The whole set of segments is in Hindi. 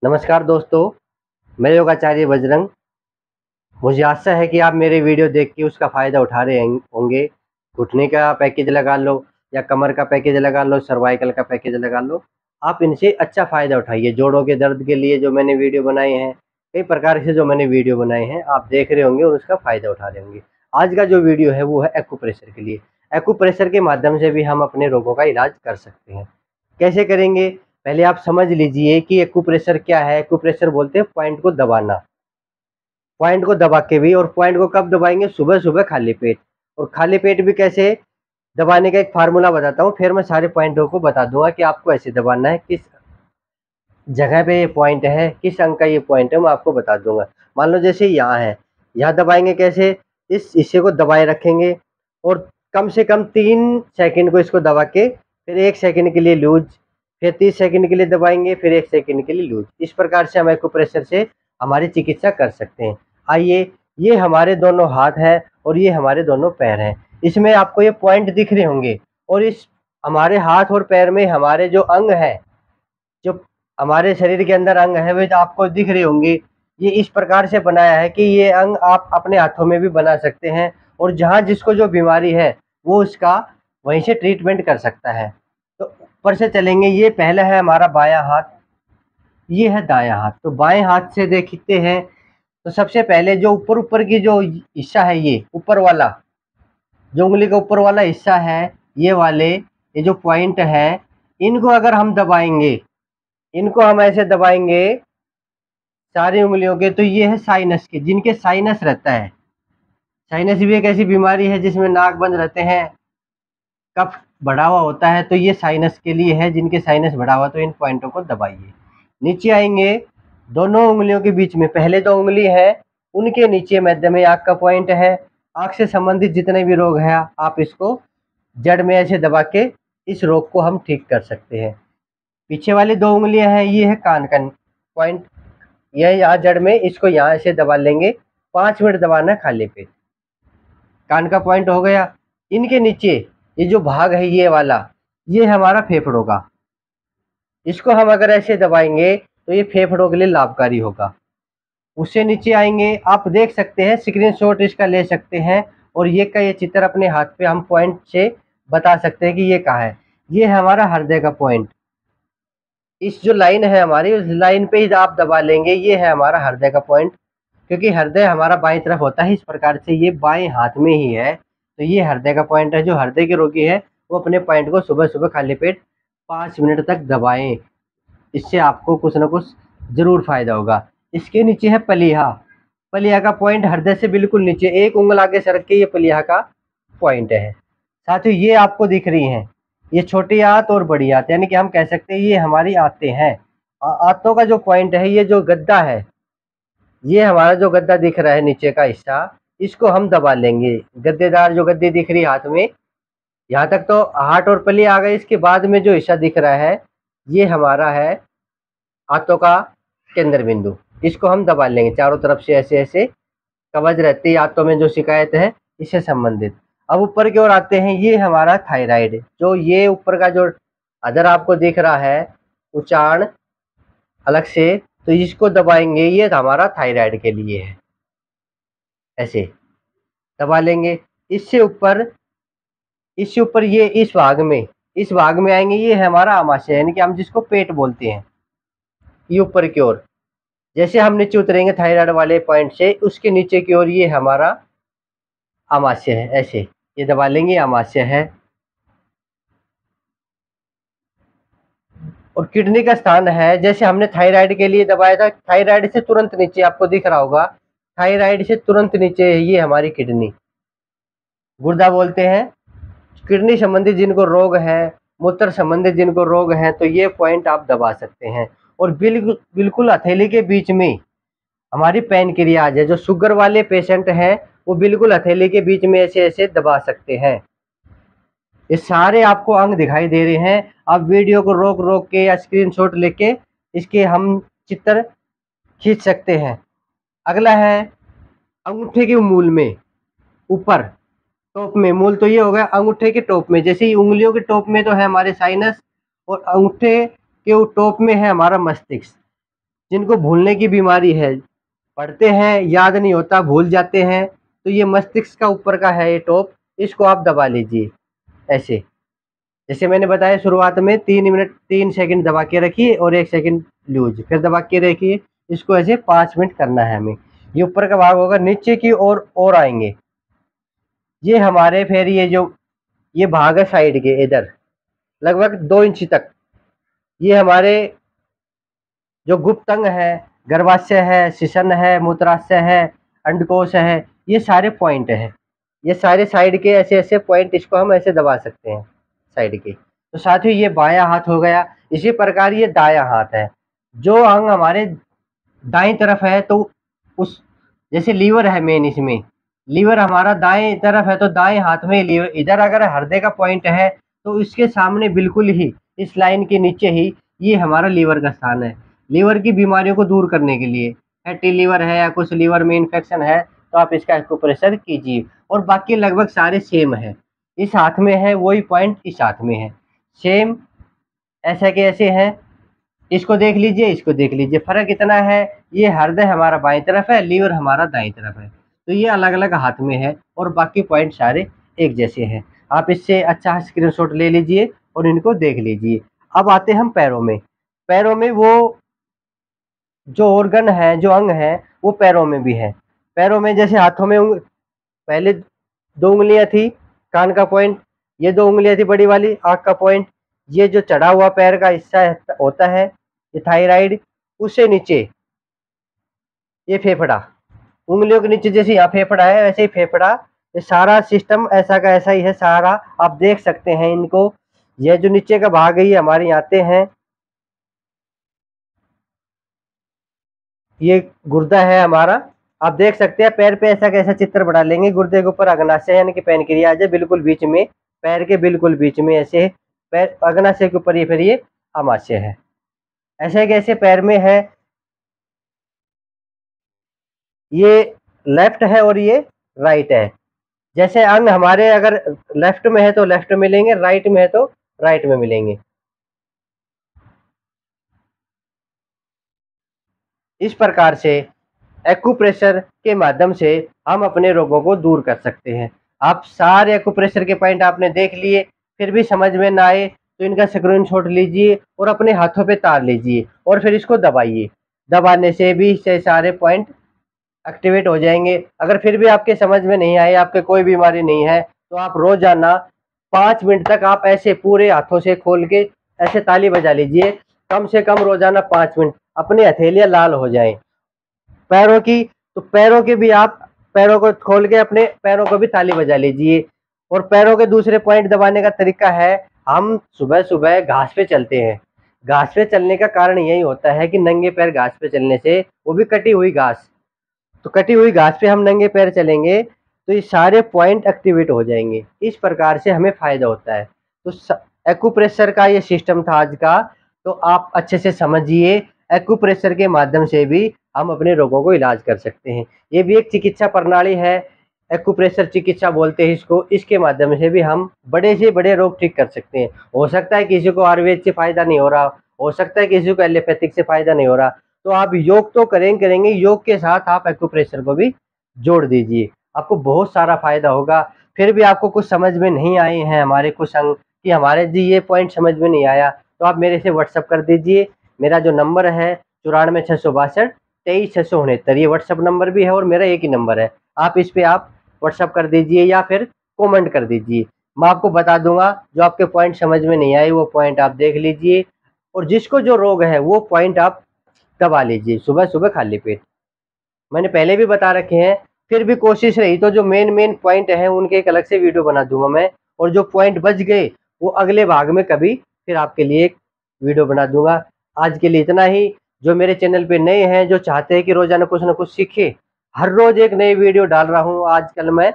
नमस्कार दोस्तों, मैं योगाचार्य बजरंग। मुझे आशा है कि आप मेरे वीडियो देख के उसका फ़ायदा उठा रहे होंगे। घुटने का पैकेज लगा लो या कमर का पैकेज लगा लो, सर्वाइकल का पैकेज लगा लो। आप इनसे अच्छा फ़ायदा उठाइए। जोड़ों के दर्द के लिए जो मैंने वीडियो बनाए हैं, कई प्रकार से जो मैंने वीडियो बनाए हैं, आप देख रहे होंगे और उसका फ़ायदा उठा रहे होंगे। आज का जो वीडियो है वो है एक्यूप्रेशर के लिए। एक्यूप्रेशर के माध्यम से भी हम अपने रोगों का इलाज कर सकते हैं। कैसे करेंगे? पहले आप समझ लीजिए कि एक्यूप्रेशर क्या है। एक्यूप्रेशर बोलते हैं पॉइंट को दबाना। पॉइंट को दबा के भी, और पॉइंट को कब दबाएंगे? सुबह सुबह खाली पेट। और खाली पेट भी कैसे दबाने का एक फार्मूला बताता हूँ, फिर मैं सारे पॉइंटों को बता दूंगा कि आपको ऐसे दबाना है, किस जगह पे ये पॉइंट है, किस अंक का ये पॉइंट है, मैं आपको बता दूंगा। मान लो जैसे यहाँ है, यहाँ दबाएंगे कैसे? इस हिस्से को दबाए रखेंगे और कम से कम 3 सेकंड को इसको दबा के फिर 1 सेकंड के लिए लूज, फिर 30 सेकंड के लिए दबाएंगे, फिर 1 सेकंड के लिए लूज। इस प्रकार से हम एक्यूप्रेशर से हमारी चिकित्सा कर सकते हैं। आइए, ये हमारे दोनों हाथ हैं और ये हमारे दोनों पैर हैं। इसमें आपको ये पॉइंट दिख रहे होंगे, और इस हमारे हाथ और पैर में हमारे जो अंग है, जो हमारे शरीर के अंदर अंग है, वे तो आपको दिख रहे होंगे। ये इस प्रकार से बनाया है कि ये अंग आप अपने हाथों में भी बना सकते हैं, और जहाँ जिसको जो बीमारी है वो उसका वहीं से ट्रीटमेंट कर सकता है। तो ऊपर से चलेंगे। ये पहला है हमारा बायां हाथ, ये है दायां हाथ। तो बाएं हाथ से देखते हैं, तो सबसे पहले जो ऊपर ऊपर की जो हिस्सा है, ये ऊपर वाला जो उंगली का ऊपर वाला हिस्सा है, ये वाले ये जो पॉइंट है, इनको अगर हम दबाएंगे, इनको हम ऐसे दबाएंगे सारी उंगलियों के, तो ये है साइनस के, जिनके साइनस रहता है। साइनस भी एक ऐसी बीमारी है जिसमें नाक बंद रहते हैं, कफ बढ़ा हुआ होता है, तो ये साइनस के लिए है। जिनके साइनस बढ़ा हुआ, तो इन पॉइंटों को दबाइए। नीचे आएंगे, दोनों उंगलियों के बीच में पहले 2 उंगली है, उनके नीचे मध्य में आँख का पॉइंट है। आँख से संबंधित जितने भी रोग हैं, आप इसको जड़ में ऐसे दबा के इस रोग को हम ठीक कर सकते हैं। पीछे वाली 2 उंगलियां हैं, ये है कान का पॉइंट। यह यहाँ जड़ में, इसको यहाँ से दबा लेंगे। 5 मिनट दबाना है खाली पेट। कान का पॉइंट हो गया। इनके नीचे ये जो भाग है, ये वाला, ये हमारा फेफड़ों का। इसको हम अगर ऐसे दबाएंगे तो ये फेफड़ों के लिए लाभकारी होगा। उससे नीचे आएंगे, आप देख सकते हैं, स्क्रीनशॉट इसका ले सकते हैं, और ये चित्र अपने हाथ पे हम पॉइंट से बता सकते हैं कि ये कहाँ है। ये है हमारा हृदय का पॉइंट। इस जो लाइन है हमारी, उस लाइन पे ही आप दबा लेंगे। ये है हमारा हृदय का पॉइंट, क्योंकि हृदय हमारा बाईं तरफ होता है, इस प्रकार से ये बाएं हाथ में ही है। तो ये हृदय का पॉइंट है। जो हृदय के रोगी है, वो अपने पॉइंट को सुबह सुबह खाली पेट 5 मिनट तक दबाएं। इससे आपको कुछ ना कुछ जरूर फायदा होगा। इसके नीचे है पलीहा। पलीहा का पॉइंट हृदय से बिल्कुल नीचे, एक उंगल आगे सरक के ये पलीहा का पॉइंट है। साथियों, ये आपको दिख रही हैं, ये छोटी आंत और बड़ी आंत, यानी कि हम कह सकते हैं ये हमारी आंतें हैं। आंतों का जो पॉइंट है, ये जो गद्दा है, ये हमारा जो गद्दा दिख रहा है नीचे का हिस्सा, इसको हम दबा लेंगे। गद्देदार जो गद्दी दिख रही है हाथ में, यहाँ तक तो हार्ट और पली आ गए। इसके बाद में जो हिस्सा दिख रहा है, ये हमारा है हाथों का केंद्र बिंदु। इसको हम दबा लेंगे चारों तरफ से, ऐसे ऐसे। कब्ज रहती है हाथों में, जो शिकायत है इससे संबंधित। अब ऊपर की ओर आते हैं, ये हमारा थायराइड, जो ये ऊपर का जो अदर आपको दिख रहा है उचाण अलग से, तो इसको दबाएंगे। ये हमारा थायराइड के लिए है, ऐसे दबा लेंगे। इससे ऊपर, इससे ऊपर ये इस भाग में आएंगे, ये है हमारा आमाशय, यानी कि हम जिसको पेट बोलते हैं। ये ऊपर की ओर, जैसे हम नीचे उतरेंगे थायराइड वाले पॉइंट से, उसके नीचे की ओर ये हमारा आमाशय है, ऐसे ये दबा लेंगे, आमाशय है। और किडनी का स्थान है, जैसे हमने थायराइड के लिए दबाया था, थायराइड से तुरंत नीचे आपको दिख रहा होगा, थायराइड से तुरंत नीचे ये हमारी किडनी, गुर्दा बोलते हैं। किडनी संबंधित जिनको रोग है, मूत्र संबंधित जिनको रोग है, तो ये पॉइंट आप दबा सकते हैं। और बिल्कुल बिल्कुल हथेली के बीच में हमारी पैनक्रियाज है। जो शुगर वाले पेशेंट हैं, वो बिल्कुल हथेली के बीच में ऐसे ऐसे दबा सकते हैं। ये सारे आपको अंग दिखाई दे रहे हैं। आप वीडियो को रोक रोक के या स्क्रीनशॉट लेके इसके हम चित्र खींच सकते हैं। अगला है अंगूठे के मूल में, ऊपर टॉप में। मूल तो ये हो गया अंगूठे के टॉप में, जैसे ही उंगलियों के टॉप में तो है हमारे साइनस, और अंगूठे के टॉप में है हमारा मस्तिष्क। जिनको भूलने की बीमारी है, पढ़ते हैं याद नहीं होता, भूल जाते हैं, तो ये मस्तिष्क का ऊपर का है ये टॉप, इसको आप दबा लीजिए ऐसे। जैसे मैंने बताया शुरुआत में 3 मिनट 3 सेकंड दबा के रखिए और 1 सेकंड लूज, फिर दबा के रखिए। इसको ऐसे 5 मिनट करना है हमें। ये ऊपर का भाग होगा, नीचे की ओर और आएंगे ये हमारे, फिर ये जो ये भाग है साइड के इधर लगभग 2 इंच तक, ये हमारे जो गुप्त अंग है, गर्भाशय है, शिशन है, मूत्राशय है, अंडकोश है, ये सारे पॉइंट हैं। ये सारे साइड के ऐसे ऐसे पॉइंट, इसको हम ऐसे दबा सकते हैं साइड के। तो साथियों ये बायां हाथ हो गया। इसी प्रकार ये दायां हाथ है। जो अंग हमारे दाईं तरफ है तो उस, जैसे लीवर है मेन, इसमें लीवर हमारा दाएं तरफ है तो दाएं हाथ में लीवर, इधर अगर हृदय का पॉइंट है तो इसके सामने बिल्कुल ही इस लाइन के नीचे ही ये हमारा लीवर का स्थान है। लीवर की बीमारियों को दूर करने के लिए, फैटी लीवर है या कुछ लीवर में इन्फेक्शन है तो आप इसका एक्यूप्रेशर कीजिए। और बाकी लगभग सारे सेम है, इस हाथ में है वही पॉइंट इस हाथ में है, सेम ऐसे के ऐसे हैं। इसको देख लीजिए, इसको देख लीजिए, फर्क इतना है, ये हृदय हमारा बाईं तरफ है, लीवर हमारा दाईं तरफ है, तो ये अलग अलग हाथ में है और बाकी पॉइंट सारे एक जैसे हैं। आप इससे अच्छा स्क्रीनशॉट ले लीजिए और इनको देख लीजिए। अब आते हम पैरों में। पैरों में वो जो ऑर्गन है, जो अंग है, वो पैरों में भी है। पैरों में जैसे हाथों में पहले 2 उंगलियां थी, कान का पॉइंट, ये 2 उंगलियां थी बड़ी वाली, आँख का पॉइंट, ये जो चढ़ा हुआ पैर का हिस्सा होता है ये थायराइड, उससे नीचे ये फेफड़ा, उंगलियों के नीचे जैसे यहाँ फेफड़ा है वैसे ही फेफड़ा, ये सारा सिस्टम ऐसा का ऐसा ही है सारा। आप देख सकते हैं इनको, ये जो नीचे का भाग है ये हमारे यहाँ आते हैं, ये गुर्दा है हमारा। आप देख सकते हैं पैर पे ऐसा कैसा चित्र बना लेंगे, गुर्दे के ऊपर अग्नाशय यानी कि पैनक्रियाज है बिल्कुल बीच में, पैर के बिल्कुल बीच में ऐसे, पैर अग्नाशय के ऊपर ये फिर ये आमाशय है, ऐसे कैसे पैर में है। ये लेफ्ट है और ये राइट है। जैसे अंग हमारे अगर लेफ्ट में है तो लेफ्ट में मिलेंगे, राइट में है तो राइट में मिलेंगे। इस प्रकार से एक्यूप्रेशर के माध्यम से हम अपने रोगों को दूर कर सकते हैं। आप सारे एक्यूप्रेशर के पॉइंट आपने देख लिए, फिर भी समझ में ना आए तो इनका स्क्रीनशॉट लीजिए और अपने हाथों पे तार लीजिए और फिर इसको दबाइए। दबाने से भी से सारे पॉइंट एक्टिवेट हो जाएंगे। अगर फिर भी आपके समझ में नहीं आए, आपके कोई बीमारी नहीं है, तो आप रोजाना 5 मिनट तक आप ऐसे पूरे हाथों से खोल के ऐसे ताली बजा लीजिए, कम से कम रोजाना 5 मिनट, अपनी हथेलियां लाल हो जाएं पैरों की, तो पैरों के भी आप पैरों को खोल के अपने पैरों को भी ताली बजा लीजिए। और पैरों के दूसरे पॉइंट दबाने का तरीका है, हम सुबह सुबह घास पे चलते हैं। घास पे चलने का कारण यही होता है कि नंगे पैर घास पे चलने से, वो भी कटी हुई घास, तो कटी हुई घास पे हम नंगे पैर चलेंगे तो ये सारे पॉइंट एक्टिवेट हो जाएंगे। इस प्रकार से हमें फायदा होता है। तो एक्यूप्रेशर का ये सिस्टम था आज का, तो आप अच्छे से समझिए। एक्यूप्रेशर के माध्यम से भी हम अपने रोगों को इलाज कर सकते हैं। ये भी एक चिकित्सा प्रणाली है, एक्यूप्रेशर चिकित्सा बोलते हैं इसको। इसके माध्यम से भी हम बड़े से बड़े रोग ठीक कर सकते हैं। हो सकता है किसी को आयुर्वेद से फायदा नहीं हो रहा, हो सकता है किसी को एलोपैथिक से फायदा नहीं हो रहा, तो आप योग तो करेंगे, योग के साथ आप एक्यूप्रेशर को भी जोड़ दीजिए, आपको बहुत सारा फायदा होगा। फिर भी आपको कुछ समझ में नहीं आए हैं हमारे कुछ अंग, कि हमारे जी ये पॉइंट समझ में नहीं आया, तो आप मेरे से व्हाट्सअप कर दीजिए। मेरा जो नंबर है 94 662 23 669, ये व्हाट्सअप नंबर भी है और मेरा एक ही नंबर है। आप इस पे आप व्हाट्सअप कर दीजिए या फिर कमेंट कर दीजिए, मैं आपको बता दूंगा। जो आपके पॉइंट समझ में नहीं आए वो पॉइंट आप देख लीजिए, और जिसको जो रोग है वो पॉइंट आप दबा लीजिए सुबह सुबह खाली पेट। मैंने पहले भी बता रखे हैं, फिर भी कोशिश रही तो जो मेन मेन पॉइंट है उनके एक अलग से वीडियो बना दूंगा मैं, और जो पॉइंट बच गए वो अगले भाग में कभी फिर आपके लिए एक वीडियो बना दूंगा। आज के लिए इतना ही। जो मेरे चैनल पे नए हैं, जो चाहते हैं कि रोजाना कुछ ना कुछ सीखे, हर रोज एक नई वीडियो डाल रहा हूँ आजकल मैं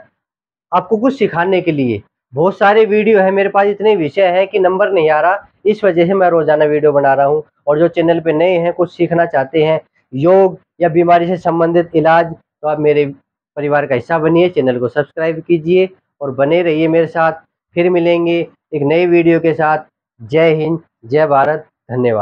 आपको कुछ सिखाने के लिए। बहुत सारे वीडियो है मेरे पास, इतने विषय है कि नंबर नहीं आ रहा, इस वजह से मैं रोजाना वीडियो बना रहा हूँ। और जो चैनल पे नए हैं, कुछ सीखना चाहते हैं, योग या बीमारी से संबंधित इलाज, तो आप मेरे परिवार का हिस्सा बनिए, चैनल को सब्सक्राइब कीजिए और बने रहिए मेरे साथ। फिर मिलेंगे एक नई वीडियो के साथ। जय हिंद, जय भारत, धन्यवाद।